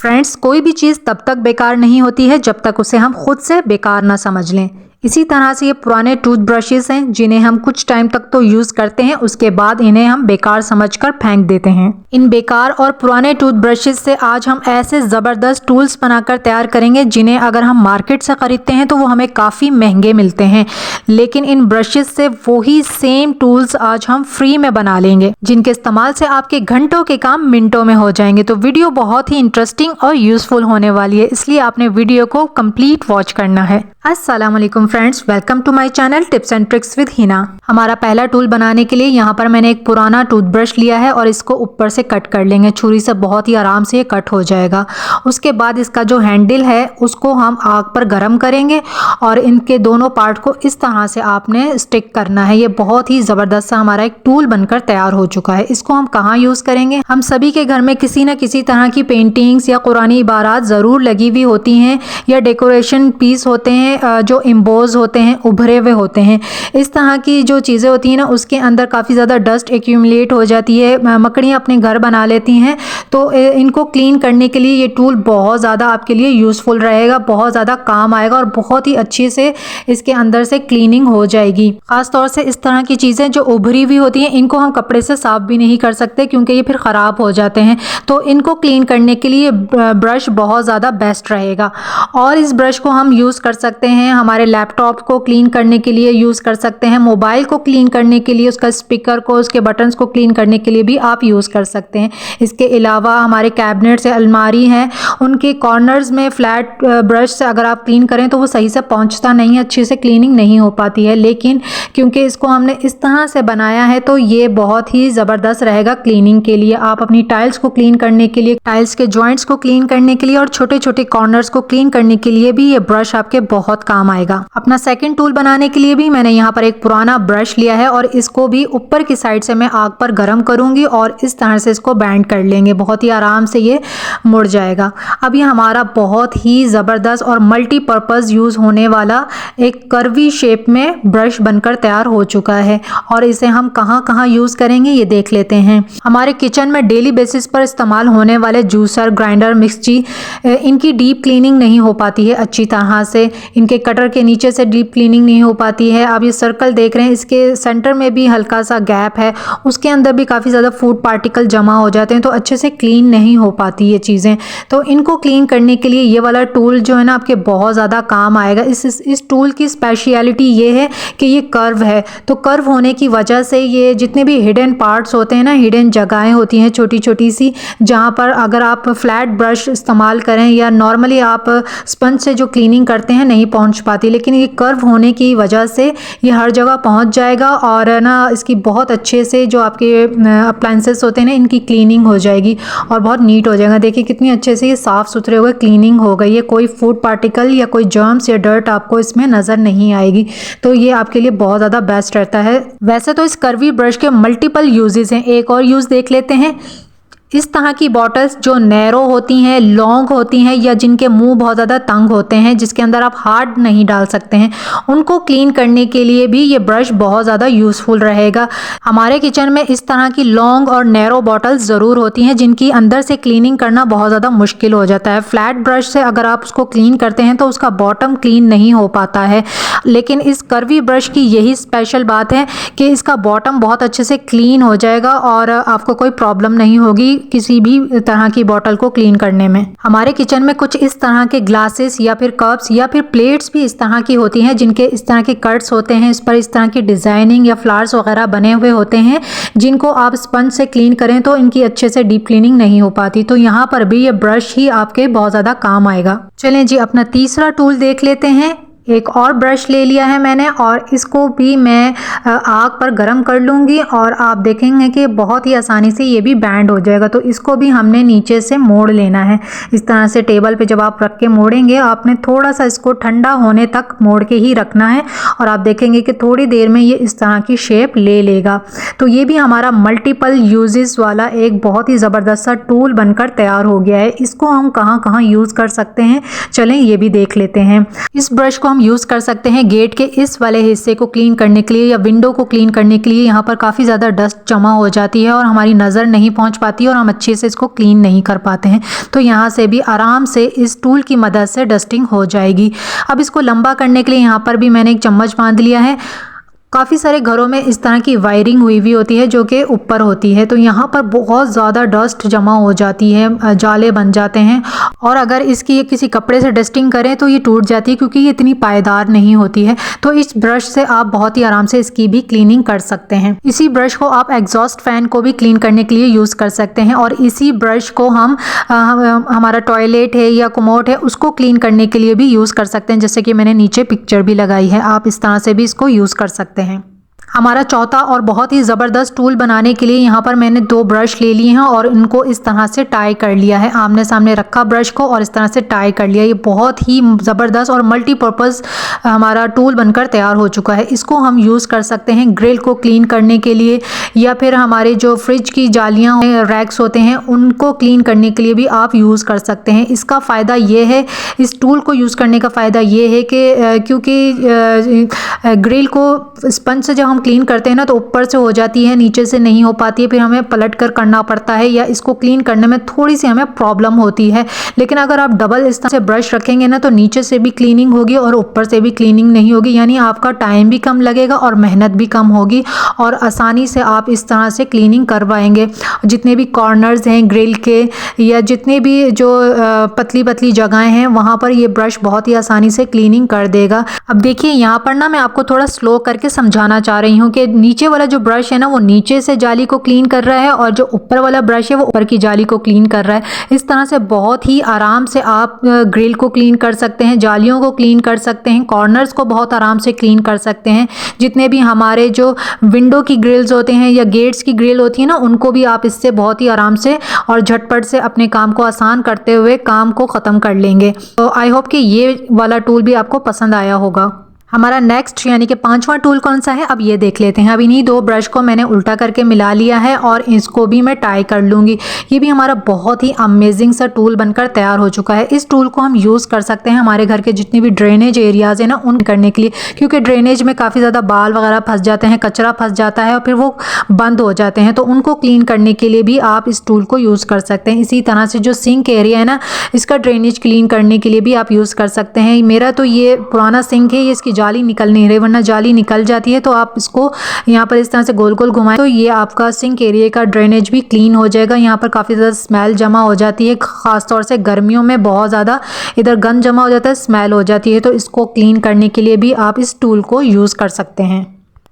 Friends, कोई भी चीज़ तब तक बेकार नहीं होती है जब तक उसे हम खुद से बेकार ना समझ लें। इसी तरह से ये पुराने टूथब्रशेस हैं जिन्हें हम कुछ टाइम तक तो यूज़ करते हैं, उसके बाद इन्हें हम बेकार समझकर फेंक देते हैं। इन बेकार और पुराने टूथब्रशेस से आज हम ऐसे ज़बरदस्त टूल्स बनाकर तैयार करेंगे जिन्हें अगर हम मार्केट से ख़रीदते हैं तो वो हमें काफ़ी महंगे मिलते हैं, लेकिन इन ब्रशेस से वही सेम टूल्स आज हम फ्री में बना लेंगे, जिनके इस्तेमाल से आपके घंटों के काम मिनटों में हो जाएंगे। तो वीडियो बहुत ही इंटरेस्टिंग और यूज़फुल होने वाली है, इसलिए आपने वीडियो को कंप्लीट वॉच करना है। अस्सलाम वालेकुम friends, welcome to my channel tips and tricks with Hina. हमारा पहला टूल बनाने के लिए यहाँ पर मैंने एक पुराना टूथब्रश लिया है और इसको ऊपर से कट कर लेंगे। छुरी से बहुत ही आराम से ये कट हो जाएगा। उसके बाद इसका जो हैंडल है उसको हम आग पर गर्म करेंगे और इनके दोनों पार्ट को इस तरह से आपने स्टिक करना है। ये बहुत ही ज़बरदस्त सा हमारा एक टूल बनकर तैयार हो चुका है। इसको हम कहाँ यूज़ करेंगे? हम सभी के घर में किसी न किसी तरह की पेंटिंग्स या कुरानी इबारात ज़रूर लगी हुई होती हैं, या डेकोरेशन पीस होते हैं जो एम्बोज होते हैं, उभरे हुए होते हैं। इस तरह की जो चीज़ें होती हैं ना, उसके अंदर काफ़ी ज़्यादा डस्ट एक्यूमुलेट हो जाती है, मकड़ियाँ अपने घर बना लेती हैं। तो इनको क्लीन करने के लिए ये टूल बहुत ज़्यादा आपके लिए यूज़फुल रहेगा, बहुत ज़्यादा काम आएगा और बहुत ही अच्छे से इसके अंदर से क्लीनिंग हो जाएगी। ख़ास तौर से इस तरह की चीज़ें जो उभरी हुई होती हैं, इनको हम कपड़े से साफ भी नहीं कर सकते क्योंकि ये फिर ख़राब हो जाते हैं। तो इनको क्लीन करने के लिए ब्रश बहुत ज़्यादा बेस्ट रहेगा। और इस ब्रश को हम यूज़ कर सकते हैं हमारे लैपटॉप को क्लीन करने के लिए, यूज़ कर सकते हैं मोबाइल को क्लीन करने के लिए, उसका स्पीकर को, उसके बटन्स को क्लीन करने के लिए भी आप यूज़ कर सकते हैं। इसके अलावा हमारे कैबिनेट्स या अलमारी हैं, उनके कॉर्नर्स में फ्लैट ब्रश से अगर आप क्लीन करें तो वो सही से पहुंचता नहीं है, अच्छे से क्लीनिंग नहीं हो पाती है। लेकिन क्योंकि इसको हमने इस तरह से बनाया है तो ये बहुत ही ज़बरदस्त रहेगा क्लीनिंग के लिए। आप अपनी टाइल्स को क्लीन करने के लिए, टाइल्स के जॉइंट्स को क्लीन करने के लिए और छोटे छोटे कॉर्नर्स को क्लीन करने के लिए भी ये ब्रश आपके बहुत काम आएगा। अपना सेकंड टूल बनाने के लिए भी मैंने यहाँ पर एक पुराना ब्रश लिया है और इसको भी ऊपर की साइड से मैं आग पर गर्म करूंगी और इस तरह से इसको बैंड कर लेंगे। बहुत ही आराम से ये मुड़ जाएगा। अब ये हमारा बहुत ही ज़बरदस्त और मल्टीपर्पज़ यूज़ होने वाला एक कर्वी शेप में ब्रश बनकर तैयार हो चुका है और इसे हम कहाँ कहाँ यूज़ करेंगे ये देख लेते हैं। हमारे किचन में डेली बेसिस पर इस्तेमाल होने वाले जूसर, ग्राइंडर, मिक्सी, इनकी डीप क्लीनिंग नहीं हो पाती है अच्छी तरह से। इनके कटर के नीचे से डीप क्लीनिंग नहीं हो पाती है। आप ये सर्कल देख रहे हैं, इसके सेंटर में भी हल्का सा गैप है, उसके अंदर भी काफ़ी ज़्यादा फूड पार्टिकल जमा हो जाते हैं, तो अच्छे से क्लीन नहीं हो पाती ये चीज़ें। तो इनको क्लीन करने के लिए ये वाला टूल जो है ना आपके बहुत ज़्यादा काम आएगा। इस टूल की स्पेशलिटी ये है कि ये कर्व है, तो कर्व होने की वजह से ये जितने भी हिडन पार्ट्स होते हैं ना, हिडन जगहें होती हैं छोटी छोटी सी, जहाँ पर अगर आप फ्लैट ब्रश इस्तेमाल करें या नॉर्मली आप स्पंज से जो क्लीनिंग करते हैं नहीं पहुँच पाती, लेकिन ये कर्व होने की वजह से ये हर जगह पहुंच जाएगा और ना इसकी बहुत अच्छे से जो आपके अप्लायंसेस होते हैं ना, इनकी क्लीनिंग हो जाएगी और बहुत नीट हो जाएगा। देखिए कितनी अच्छे से ये साफ़ सुथरे हुए क्लीनिंग हो गई है, कोई फूड पार्टिकल या कोई जर्म्स या डर्ट आपको इसमें नज़र नहीं आएगी। तो ये आपके लिए बहुत ज़्यादा बेस्ट रहता है। वैसे तो इस कर्वी ब्रश के मल्टीपल यूजेस हैं, एक और यूज़ देख लेते हैं। इस तरह की बॉटल्स जो नैरो होती हैं, लॉन्ग होती हैं या जिनके मुंह बहुत ज़्यादा तंग होते हैं, जिसके अंदर आप हार्ड नहीं डाल सकते हैं, उनको क्लीन करने के लिए भी ये ब्रश बहुत ज़्यादा यूज़फुल रहेगा। हमारे किचन में इस तरह की लॉन्ग और नैरो बॉटल्स ज़रूर होती हैं जिनकी अंदर से क्लीनिंग करना बहुत ज़्यादा मुश्किल हो जाता है। फ्लैट ब्रश से अगर आप उसको क्लीन करते हैं तो उसका बॉटम क्लीन नहीं हो पाता है, लेकिन इस कर्वी ब्रश की यही स्पेशल बात है कि इसका बॉटम बहुत अच्छे से क्लीन हो जाएगा और आपको कोई प्रॉब्लम नहीं होगी किसी भी तरह की बॉटल को क्लीन करने में। हमारे किचन में कुछ इस तरह के ग्लासेस या फिर कप्स या फिर प्लेट्स भी इस तरह की होती हैं जिनके इस तरह के कट्स होते हैं, इस पर इस तरह की डिज़ाइनिंग या फ्लावर्स वगैरह बने हुए होते हैं, जिनको आप स्पंज से क्लीन करें तो इनकी अच्छे से डीप क्लीनिंग नहीं हो पाती। तो यहाँ पर भी ये ब्रश ही आपके बहुत ज़्यादा काम आएगा। चलें जी, अपना तीसरा टूल देख लेते हैं। एक और ब्रश ले लिया है मैंने और इसको भी मैं आग पर गर्म कर लूँगी और आप देखेंगे कि बहुत ही आसानी से ये भी बैंड हो जाएगा। तो इसको भी हमने नीचे से मोड़ लेना है। इस तरह से टेबल पे जब आप रख के मोड़ेंगे, आपने थोड़ा सा इसको ठंडा होने तक मोड़ के ही रखना है और आप देखेंगे कि थोड़ी देर में ये इस तरह की शेप ले लेगा। तो ये भी हमारा मल्टीपल यूजेस वाला एक बहुत ही ज़बरदस्त सा टूल बनकर तैयार हो गया है। इसको हम कहाँ कहाँ यूज़ कर सकते हैं, चलें ये भी देख लेते हैं। इस ब्रश को हम यूज़ कर सकते हैं गेट के इस वाले हिस्से को क्लीन करने के लिए या विंडो को क्लीन करने के लिए। यहाँ पर काफ़ी ज़्यादा डस्ट जमा हो जाती है और हमारी नज़र नहीं पहुँच पाती और हम अच्छे से इसको क्लीन नहीं कर पाते हैं। तो यहाँ से भी आराम से इस टूल की मदद से डस्टिंग हो जाएगी। अब इसको लंबा करने के लिए यहाँ पर भी मैंने एक चम्मच बांध लिया है। काफ़ी सारे घरों में इस तरह की वायरिंग हुई हुई होती है जो कि ऊपर होती है, तो यहाँ पर बहुत ज़्यादा डस्ट जमा हो जाती है, जाले बन जाते हैं और अगर इसकी किसी कपड़े से डस्टिंग करें तो ये टूट जाती है क्योंकि ये इतनी पायदार नहीं होती है। तो इस ब्रश से आप बहुत ही आराम से इसकी भी क्लीनिंग कर सकते हैं। इसी ब्रश को आप एग्जॉस्ट फैन को भी क्लीन करने के लिए यूज़ कर सकते हैं और इसी ब्रश को हम हमारा टॉयलेट है या कमोड है उसको क्लीन करने के लिए भी यूज़ कर सकते हैं, जैसे कि मैंने नीचे पिक्चर भी लगाई है। आप इस तरह से भी इसको यूज़ कर सकते हैं। हमारा चौथा और बहुत ही ज़बरदस्त टूल बनाने के लिए यहाँ पर मैंने 2 ब्रश ले लिए हैं और इनको इस तरह से टाई कर लिया है। आमने सामने रखा ब्रश को और इस तरह से टाई कर लिया। ये बहुत ही ज़बरदस्त और मल्टीपर्पज़ हमारा टूल बनकर तैयार हो चुका है। इसको हम यूज़ कर सकते हैं ग्रिल को क्लीन करने के लिए या फिर हमारे जो फ्रिज की जालियाँ रैक्स होते हैं उनको क्लीन करने के लिए भी आप यूज़ कर सकते हैं। इसका फ़ायदा ये है, इस टूल को यूज़ करने का फ़ायदा ये है कि क्योंकि ग्रिल को स्पंज से जब हम क्लीन करते हैं ना तो ऊपर से हो जाती है, नीचे से नहीं हो पाती है, फिर हमें पलट कर करना पड़ता है या इसको क्लीन करने में थोड़ी सी हमें प्रॉब्लम होती है। लेकिन अगर आप डबल इस तरह से ब्रश रखेंगे ना तो नीचे से भी क्लीनिंग होगी और ऊपर से भी क्लीनिंग नहीं होगी, यानी आपका टाइम भी कम लगेगा और मेहनत भी कम होगी और आसानी से आप इस तरह से क्लीनिंग करवाएंगे। जितने भी कॉर्नर्स हैं ग्रिल के या जितने भी जो पतली पतली जगहें हैं वहाँ पर ये ब्रश बहुत ही आसानी से क्लीनिंग कर देगा। अब देखिए यहाँ पर ना मैं आपको थोड़ा स्लो करके समझाना चाह रही हूँ कि नीचे वाला जो ब्रश है ना वो नीचे से जाली को क्लीन कर रहा है और जो ऊपर वाला ब्रश है वो ऊपर की जाली को क्लीन कर रहा है। इस तरह से बहुत ही आराम से आप ग्रिल को क्लीन कर सकते हैं, जालियों को क्लीन कर सकते हैं, कॉर्नर्स को बहुत आराम से क्लीन कर सकते हैं। जितने भी हमारे जो विंडो की ग्रिल्स होते हैं या गेट्स की ग्रिल होती है ना उनको भी आप इससे बहुत ही आराम से और झटपट से अपने काम को आसान करते हुए काम को ख़त्म कर लेंगे। तो आई होप कि ये वाला टूल भी आपको पसंद आया होगा। हमारा नेक्स्ट यानी कि 5वां टूल कौन सा है अब ये देख लेते हैं। अब इन्हीं 2 ब्रश को मैंने उल्टा करके मिला लिया है और इसको भी मैं टाई कर लूँगी। ये भी हमारा बहुत ही अमेजिंग सा टूल बनकर तैयार हो चुका है। इस टूल को हम यूज़ कर सकते हैं हमारे घर के जितने भी ड्रेनेज एरियाज़ हैं ना उन करने के लिए, क्योंकि ड्रेनेज में काफ़ी ज़्यादा बाल वगैरह फंस जाते हैं, कचरा फंस जाता है और फिर वो बंद हो जाते हैं, तो उनको क्लीन करने के लिए भी आप इस टूल को यूज़ कर सकते हैं। इसी तरह से जो सिंक एरिया है ना इसका ड्रेनेज क्लीन करने के लिए भी आप यूज़ कर सकते हैं। मेरा तो ये पुराना सिंक है, ये इसकी जाली निकल नहीं रही, वरना जाली निकल जाती है। तो आप इसको यहाँ पर इस तरह से गोल गोल घुमाएं तो ये आपका सिंक एरिया का ड्रेनेज भी क्लीन हो जाएगा। यहाँ पर काफ़ी ज़्यादा स्मेल जमा हो जाती है, ख़ास तौर से गर्मियों में बहुत ज़्यादा इधर गंद जमा हो जाता है, स्मेल हो जाती है। तो इसको क्लीन करने के लिए भी आप इस टूल को यूज़ कर सकते हैं।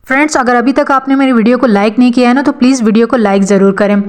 फ्रेंड्स, अगर अभी तक आपने मेरी वीडियो को लाइक नहीं किया है ना तो प्लीज़ वीडियो को लाइक ज़रूर करें।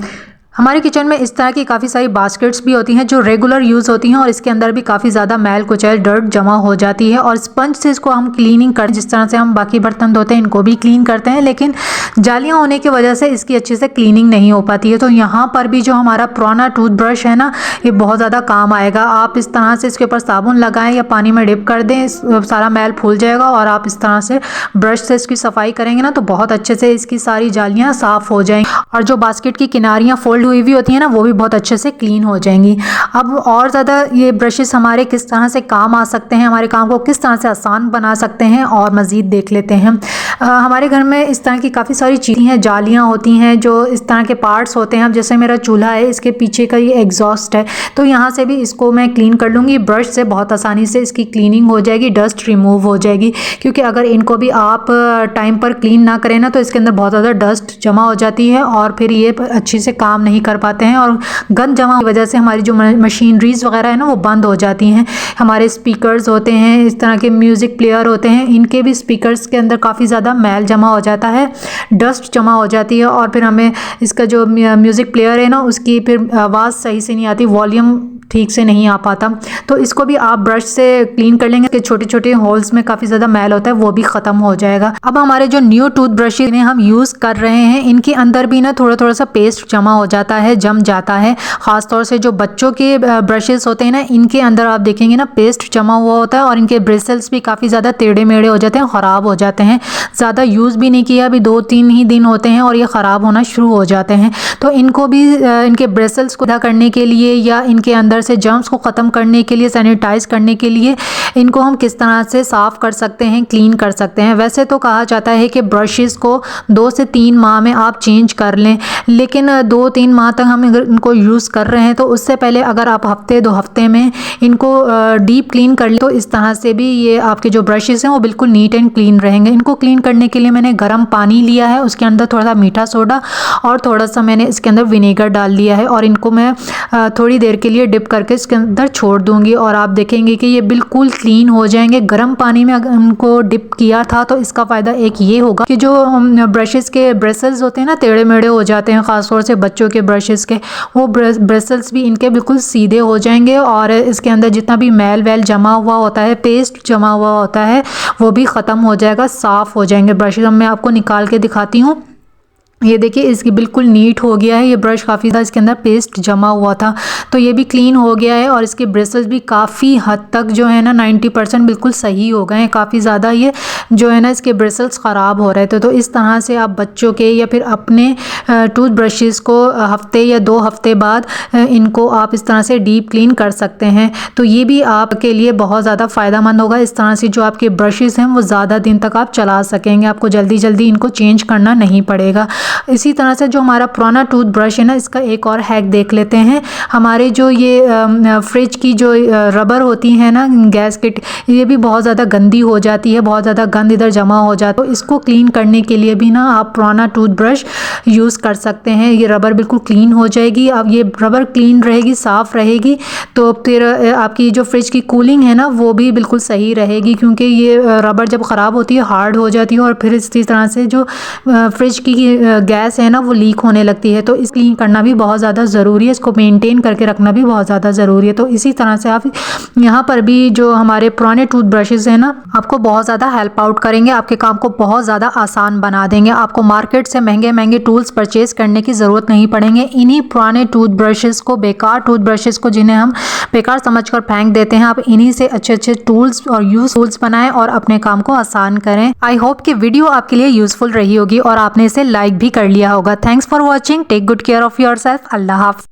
हमारे किचन में इस तरह की काफ़ी सारी बास्केट्स भी होती हैं जो रेगुलर यूज़ होती हैं और इसके अंदर भी काफ़ी ज़्यादा मैल कुचैल डर्ट जमा हो जाती है और स्पंज से इसको हम क्लीनिंग करते हैं, जिस तरह से हम बाकी बर्तन धोते हैं इनको भी क्लीन करते हैं, लेकिन जालियाँ होने की वजह से इसकी अच्छे से क्लीनिंग नहीं हो पाती है। तो यहाँ पर भी जो हमारा पुराना टूथब्रश है ना ये बहुत ज़्यादा काम आएगा। आप इस तरह से इसके ऊपर साबुन लगाएं या पानी में डिप कर दें, सारा मैल फूल जाएगा और आप इस तरह से ब्रश से इसकी सफाई करेंगे ना तो बहुत अच्छे से इसकी सारी जालियाँ साफ़ हो जाएंगी और जो बास्केट की किनारियाँ फोल्ड हुई भी होती है ना वो भी बहुत अच्छे से क्लीन हो जाएंगी। अब और ज़्यादा ये ब्रशेस हमारे किस तरह से काम आ सकते हैं, हमारे काम को किस तरह से आसान बना सकते हैं और मज़ीद देख लेते हैं। हमारे घर में इस तरह की काफ़ी सारी चीज़ें हैं, जालियाँ होती हैं जो इस तरह के पार्ट्स होते हैं। अब जैसे मेरा चूल्हा है, इसके पीछे का ये एग्जॉस्ट है, तो यहाँ से भी इसको मैं क्लीन कर लूँगी ब्रश से, बहुत आसानी से इसकी क्लीनिंग हो जाएगी, डस्ट रिमूव हो जाएगी। क्योंकि अगर इनको भी आप टाइम पर क्लीन ना करें ना तो इसके अंदर बहुत ज़्यादा डस्ट जमा हो जाती है और फिर ये अच्छे से काम नहीं कर पाते हैं और गंद जमा की वजह से हमारी जो मशीनरीज वगैरह है ना वो बंद हो जाती हैं। हमारे स्पीकर्स होते हैं, इस तरह के म्यूज़िक प्लेयर होते हैं, इनके भी स्पीकर्स के अंदर काफ़ी ज़्यादा मैल जमा हो जाता है, डस्ट जमा हो जाती है और फिर हमें इसका जो म्यूज़िक प्लेयर है ना उसकी फिर आवाज़ सही से नहीं आती, वॉल्यूम ठीक से नहीं आ पाता। तो इसको भी आप ब्रश से क्लीन कर लेंगे कि छोटे छोटे होल्स में काफ़ी ज़्यादा मैल होता है वो भी ख़त्म हो जाएगा। अब हमारे जो न्यू टूथब्रश इन्हें हम यूज़ कर रहे हैं इनके अंदर भी ना थोड़ा थोड़ा सा पेस्ट जमा हो जाता है, जम जाता है। ख़ास तौर से जो बच्चों के ब्रशेस होते हैं ना इनके अंदर आप देखेंगे ना पेस्ट जमा हुआ होता है और इनके ब्रिसल्स भी काफ़ी ज़्यादा टेढ़े मेढ़े हो जाते हैं, ख़राब हो जाते हैं। ज़्यादा यूज़ भी नहीं किया, अभी 2-3 ही दिन होते हैं और ये ख़राब होना शुरू हो जाते हैं। तो इनको भी इनके ब्रिसल्स को करने के लिए या इनके अंदर अंदर से जर्म्स को ख़त्म करने के लिए, सैनिटाइज करने के लिए इनको हम किस तरह से साफ़ कर सकते हैं, क्लीन कर सकते हैं। वैसे तो कहा जाता है कि ब्रशेज़ को 2 से 3 माह में आप चेंज कर लें, लेकिन 2-3 माह तक हम अगर इनको यूज़ कर रहे हैं तो उससे पहले अगर आप हफ्ते 2 हफ्ते में इनको डीप क्लीन कर लें तो इस तरह से भी ये आपके जो ब्रशेज़ हैं वो बिल्कुल नीट एंड क्लीन रहेंगे। इनको क्लीन करने के लिए मैंने गर्म पानी लिया है, उसके अंदर थोड़ा सा मीठा सोडा और थोड़ा सा मैंने इसके अंदर विनेगर डाल दिया है और इनको मैं थोड़ी देर के लिए डिप करके इसके अंदर छोड़ दूंगी और आप देखेंगे कि ये बिल्कुल क्लीन हो जाएंगे। गर्म पानी में अगर उनको डिप किया था तो इसका फ़ायदा एक ये होगा कि जो ब्रशेज़ के ब्रेसल्स होते हैं ना, टेढ़े मेढ़े हो जाते हैं, ख़ासतौर से बच्चों के ब्रशेज़ के, वो ब्रेसल्स भी इनके बिल्कुल सीधे हो जाएंगे और इसके अंदर जितना भी मैल वैल जमा हुआ होता है, पेस्ट जमा हुआ होता है, वो भी ख़त्म हो जाएगा, साफ़ हो जाएंगे ब्रशेज़। अब मैं आपको निकाल के दिखाती हूँ। ये देखिए इसकी बिल्कुल नीट हो गया है। ये ब्रश काफ़ी ज़्यादा इसके अंदर पेस्ट जमा हुआ था तो ये भी क्लीन हो गया है और इसके ब्रिसल्स भी काफ़ी हद तक जो है ना 90% बिल्कुल सही हो गए हैं। काफ़ी ज़्यादा ये जो है ना इसके ब्रिसल्स ख़राब हो रहे थे। तो इस तरह से आप बच्चों के या फिर अपने टूथ ब्रशेज़ को हफ्ते या 2 हफ्ते बाद इनको आप इस तरह से डीप क्लीन कर सकते हैं। तो ये भी आपके लिए बहुत ज़्यादा फ़ायदेमंद होगा। इस तरह से जो आपके ब्रशेज़ हैं वो ज़्यादा दिन तक आप चला सकेंगे, आपको जल्दी जल्दी इनको चेंज करना नहीं पड़ेगा। इसी तरह से जो हमारा पुराना टूथ ब्रश है ना, इसका एक और हैक देख लेते हैं। हमारे जो ये फ्रिज की जो रबर होती है ना, गैस किट, ये भी बहुत ज़्यादा गंदी हो जाती है, बहुत ज़्यादा गंद इधर जमा हो जाता है। तो इसको क्लीन करने के लिए भी ना आप पुराना टूथ ब्रश यूज़ कर सकते हैं। ये रबर बिल्कुल क्लीन हो जाएगी। अब ये रबर क्लीन रहेगी, साफ़ रहेगी तो फिर आपकी जो फ्रिज की कूलिंग है ना वो भी बिल्कुल सही रहेगी, क्योंकि ये रबर जब ख़राब होती है हार्ड हो जाती है और फिर इसी तरह से जो फ्रिज की गैस है ना वो लीक होने लगती है। तो इस क्लीन करना भी बहुत ज़्यादा ज़रूरी है, इसको मेंटेन करके रखना भी बहुत ज़्यादा ज़रूरी है। तो इसी तरह से आप यहाँ पर भी जो हमारे पुराने टूथ ब्रशेज़ हैं ना, आपको बहुत ज़्यादा हेल्प आउट करेंगे, आपके काम को बहुत ज़्यादा आसान बना देंगे। आपको मार्केट से महंगे महंगे टूल्स परचेज करने की ज़रूरत नहीं पड़ेंगे। इन्हीं पुराने टूथ ब्रशेज़ को, बेकार टूथ ब्रशेज़ को जिन्हें हम बेकार समझकर फेंक देते हैं, आप इन्हीं से अच्छे अच्छे टूल्स और यूज टूल्स बनाएं और अपने काम को आसान करें। आई होप कि वीडियो आपके लिए यूजफुल रही होगी और आपने इसे लाइक भी कर लिया होगा। Thanks for watching. Take good care of yourself. अल्लाह हाफ़िज़।